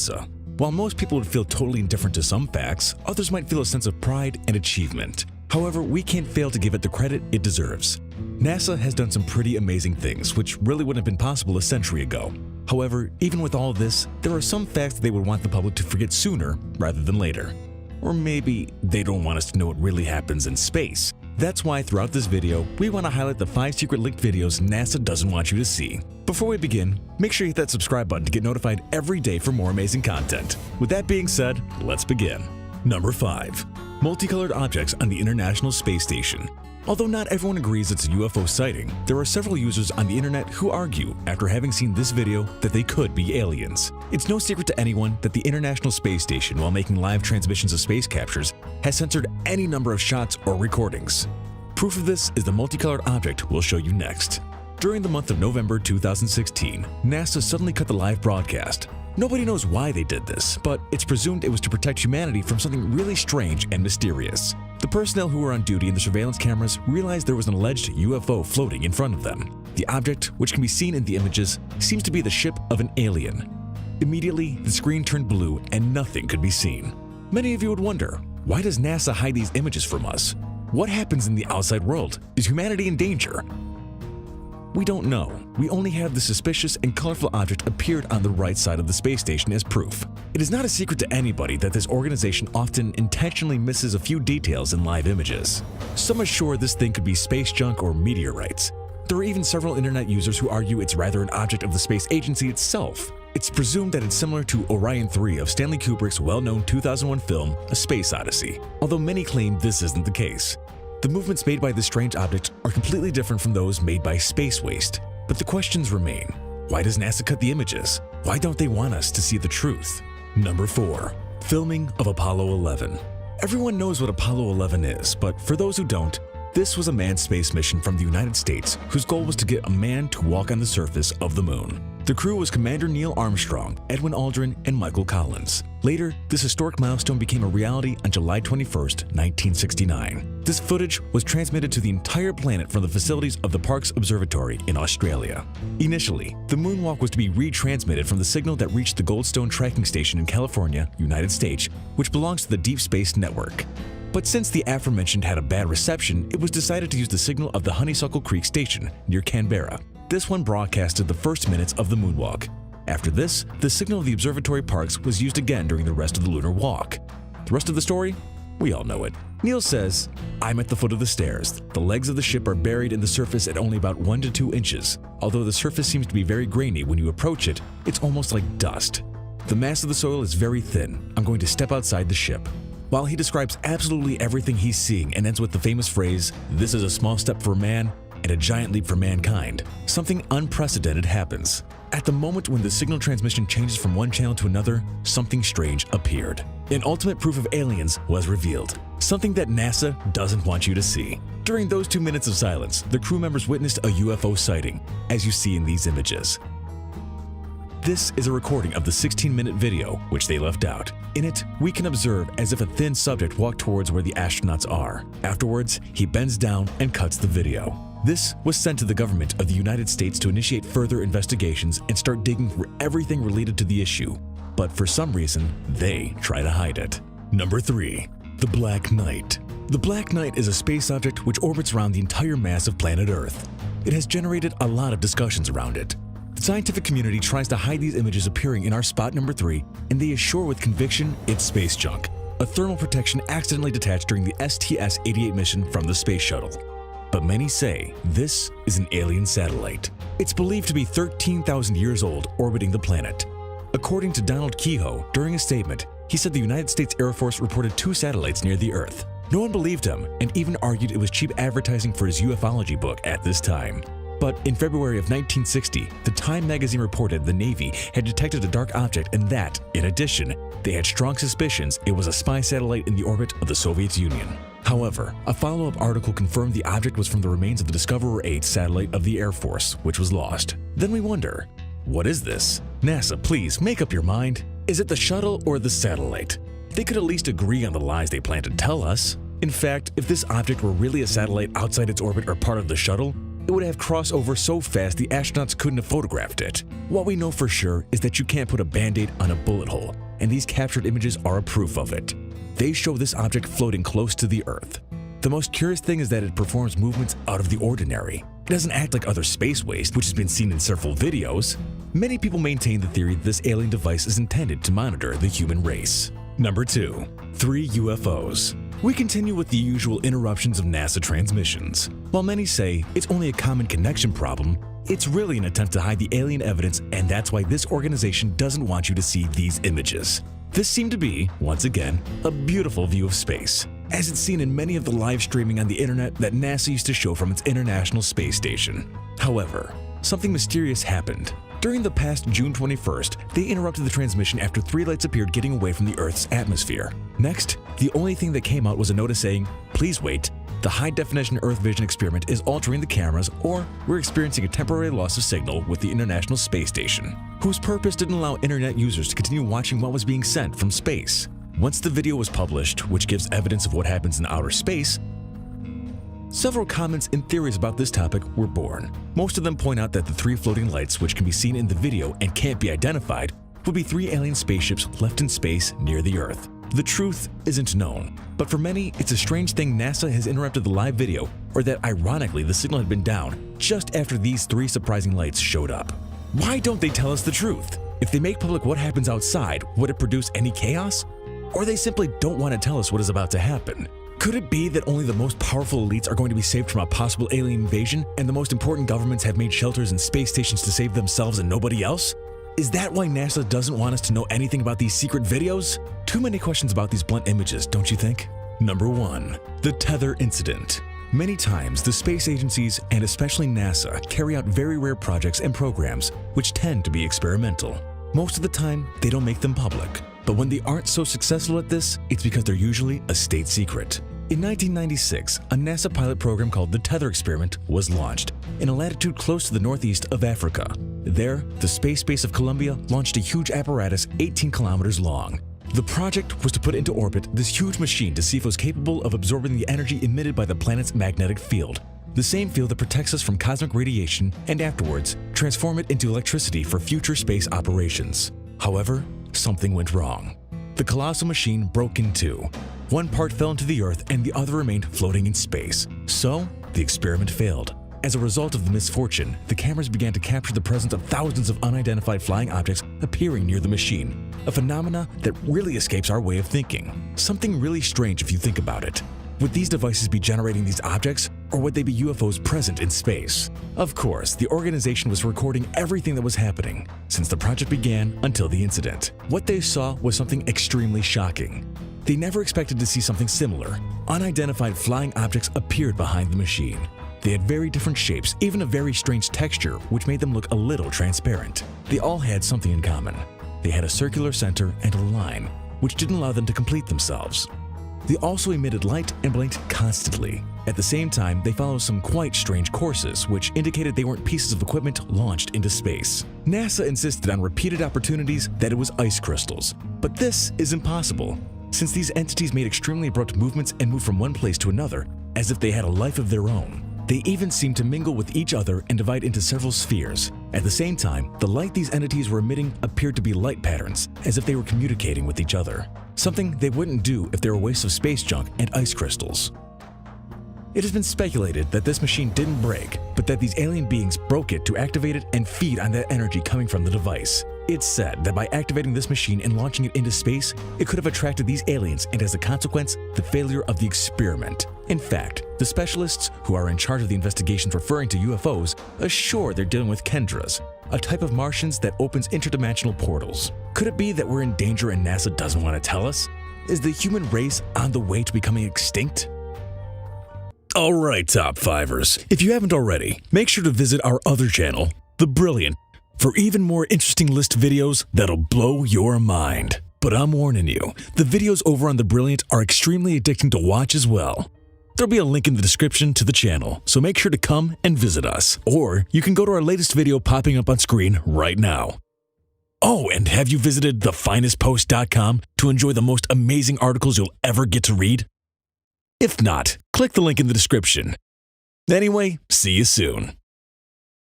NASA. While most people would feel totally indifferent to some facts, others might feel a sense of pride and achievement. However, we can't fail to give it the credit it deserves. NASA has done some pretty amazing things, which really wouldn't have been possible a century ago. However, even with all this, there are some facts that they would want the public to forget sooner rather than later. Or maybe they don't want us to know what really happens in space. That's why throughout this video, we want to highlight the 5 secret leaked videos NASA doesn't want you to see. Before we begin, make sure you hit that subscribe button to get notified every day for more amazing content. With that being said, let's begin. Number 5. Multicolored objects on the International Space Station. Although not everyone agrees it's a UFO sighting, there are several users on the internet who argue, after having seen this video, that they could be aliens. It's no secret to anyone that the International Space Station, while making live transmissions of space captures, has censored any number of shots or recordings. Proof of this is the multicolored object we'll show you next. During the month of November 2016, NASA suddenly cut the live broadcast. Nobody knows why they did this, but it's presumed it was to protect humanity from something really strange and mysterious. The personnel who were on duty in the surveillance cameras realized there was an alleged UFO floating in front of them. The object, which can be seen in the images, seems to be the ship of an alien. Immediately, the screen turned blue and nothing could be seen. Many of you would wonder, why does NASA hide these images from us? What happens in the outside world? Is humanity in danger? We don't know. We only have the suspicious and colorful object appeared on the right side of the space station as proof. It is not a secret to anybody that this organization often intentionally misses a few details in live images. Some are sure this thing could be space junk or meteorites. There are even several internet users who argue it's rather an object of the space agency itself. It's presumed that it's similar to Orion 3 of Stanley Kubrick's well-known 2001 film, A Space Odyssey, although many claim this isn't the case. The movements made by this strange object are completely different from those made by space waste. But the questions remain. Why does NASA cut the images? Why don't they want us to see the truth? Number 4. Filming of Apollo 11. Everyone knows what Apollo 11 is, but for those who don't, this was a manned space mission from the United States whose goal was to get a man to walk on the surface of the moon. The crew was Commander Neil Armstrong, Edwin Aldrin, and Michael Collins. Later, this historic milestone became a reality on July 21, 1969. This footage was transmitted to the entire planet from the facilities of the Parkes Observatory in Australia. Initially, the moonwalk was to be retransmitted from the signal that reached the Goldstone tracking station in California, United States, which belongs to the Deep Space Network. But since the aforementioned had a bad reception, it was decided to use the signal of the Honeysuckle Creek station near Canberra. This one broadcasted the first minutes of the moonwalk. After this, the signal of the observatory Parkes was used again during the rest of the lunar walk. The rest of the story? We all know it. Neil says, "I'm at the foot of the stairs. The legs of the ship are buried in the surface at only about 1 to 2 inches. Although the surface seems to be very grainy when you approach it, it's almost like dust. The mass of the soil is very thin. I'm going to step outside the ship." While he describes absolutely everything he's seeing and ends with the famous phrase, "This is a small step for man and a giant leap for mankind," something unprecedented happens. At the moment when the signal transmission changes from one channel to another, something strange appeared. An ultimate proof of aliens was revealed, something that NASA doesn't want you to see. During those 2 minutes of silence, the crew members witnessed a UFO sighting, as you see in these images. This is a recording of the 16-minute video, which they left out. In it, we can observe as if a thin subject walked towards where the astronauts are. Afterwards, he bends down and cuts the video. This was sent to the government of the United States to initiate further investigations and start digging for everything related to the issue. But for some reason, they try to hide it. Number 3. The Black Knight. The Black Knight is a space object which orbits around the entire mass of planet Earth. It has generated a lot of discussions around it. The scientific community tries to hide these images appearing in our spot number 3, and they assure with conviction it's space junk, a thermal protection accidentally detached during the STS-88 mission from the space shuttle. But many say this is an alien satellite. It's believed to be 13,000 years old, orbiting the planet. According to Donald Kehoe, during a statement, he said the United States Air Force reported 2 satellites near the Earth. No one believed him, and even argued it was cheap advertising for his ufology book at this time. But in February of 1960, the Time magazine reported the Navy had detected a dark object and that, in addition, they had strong suspicions it was a spy satellite in the orbit of the Soviet Union. However, a follow-up article confirmed the object was from the remains of the Discoverer 8 satellite of the Air Force, which was lost. Then we wonder, what is this? NASA, please make up your mind. Is it the shuttle or the satellite? They could at least agree on the lies they plan to tell us. In fact, if this object were really a satellite outside its orbit or part of the shuttle, it would have crossed over so fast the astronauts couldn't have photographed it. What we know for sure is that you can't put a band-aid on a bullet hole, and these captured images are a proof of it. They show this object floating close to the Earth. The most curious thing is that it performs movements out of the ordinary. It doesn't act like other space waste, which has been seen in several videos. Many people maintain the theory that this alien device is intended to monitor the human race. Number 2. 3 UFOs. We continue with the usual interruptions of NASA transmissions. While many say it's only a common connection problem, it's really an attempt to hide the alien evidence, and that's why this organization doesn't want you to see these images. This seemed to be, once again, a beautiful view of space, as it's seen in many of the live streaming on the internet that NASA used to show from its International Space Station. However, something mysterious happened. During the past June 21st, they interrupted the transmission after 3 lights appeared getting away from the Earth's atmosphere. Next, the only thing that came out was a notice saying, "Please wait, the high-definition Earth vision experiment is altering the cameras, or we're experiencing a temporary loss of signal with the International Space Station," whose purpose didn't allow internet users to continue watching what was being sent from space. Once the video was published, which gives evidence of what happens in outer space, several comments and theories about this topic were born. Most of them point out that the 3 floating lights, which can be seen in the video and can't be identified, would be 3 alien spaceships left in space near the Earth. The truth isn't known, but for many, it's a strange thing NASA has interrupted the live video, or that ironically the signal had been down just after these 3 surprising lights showed up. Why don't they tell us the truth? If they make public what happens outside, would it produce any chaos? Or they simply don't want to tell us what is about to happen? Could it be that only the most powerful elites are going to be saved from a possible alien invasion, and the most important governments have made shelters and space stations to save themselves and nobody else? Is that why NASA doesn't want us to know anything about these secret videos? Too many questions about these blunt images, don't you think? Number 1. The Tether Incident. Many times, the space agencies, and especially NASA, carry out very rare projects and programs which tend to be experimental. Most of the time, they don't make them public. But when they aren't so successful at this, it's because they're usually a state secret. In 1996, a NASA pilot program called the Tether Experiment was launched in a latitude close to the northeast of Africa. There, the Space Base of Columbia launched a huge apparatus 18 kilometers long. The project was to put into orbit this huge machine to see if it was capable of absorbing the energy emitted by the planet's magnetic field, the same field that protects us from cosmic radiation, and afterwards transform it into electricity for future space operations. However, something went wrong. The colossal machine broke in 2. One part fell into the Earth and the other remained floating in space. So, the experiment failed. As a result of the misfortune, the cameras began to capture the presence of thousands of unidentified flying objects appearing near the machine, a phenomena that really escapes our way of thinking. Something really strange if you think about it. Would these devices be generating these objects, or would they be UFOs present in space? Of course, the organization was recording everything that was happening since the project began until the incident. What they saw was something extremely shocking. They never expected to see something similar. Unidentified flying objects appeared behind the machine. They had very different shapes, even a very strange texture, which made them look a little transparent. They all had something in common. They had a circular center and a line, which didn't allow them to complete themselves. They also emitted light and blinked constantly. At the same time, they followed some quite strange courses, which indicated they weren't pieces of equipment launched into space. NASA insisted on repeated opportunities that it was ice crystals, but this is impossible, since these entities made extremely abrupt movements and moved from one place to another, as if they had a life of their own. They even seemed to mingle with each other and divide into several spheres. At the same time, the light these entities were emitting appeared to be light patterns, as if they were communicating with each other. Something they wouldn't do if they were wastes of space junk and ice crystals. It has been speculated that this machine didn't break, but that these alien beings broke it to activate it and feed on that energy coming from the device. It's said that by activating this machine and launching it into space, it could have attracted these aliens, and as a consequence, the failure of the experiment. In fact, the specialists who are in charge of the investigations referring to UFOs assure they're dealing with Kendras, a type of Martians that opens interdimensional portals. Could it be that we're in danger and NASA doesn't want to tell us? Is the human race on the way to becoming extinct? Alright, Top Fivers, if you haven't already, make sure to visit our other channel, The Brilliant, for even more interesting list videos that'll blow your mind. But I'm warning you, the videos over on The Brilliant are extremely addicting to watch as well. There'll be a link in the description to the channel, so make sure to come and visit us. Or you can go to our latest video popping up on screen right now. Oh, and have you visited thefinestpost.com to enjoy the most amazing articles you'll ever get to read? If not, click the link in the description. Anyway, see you soon.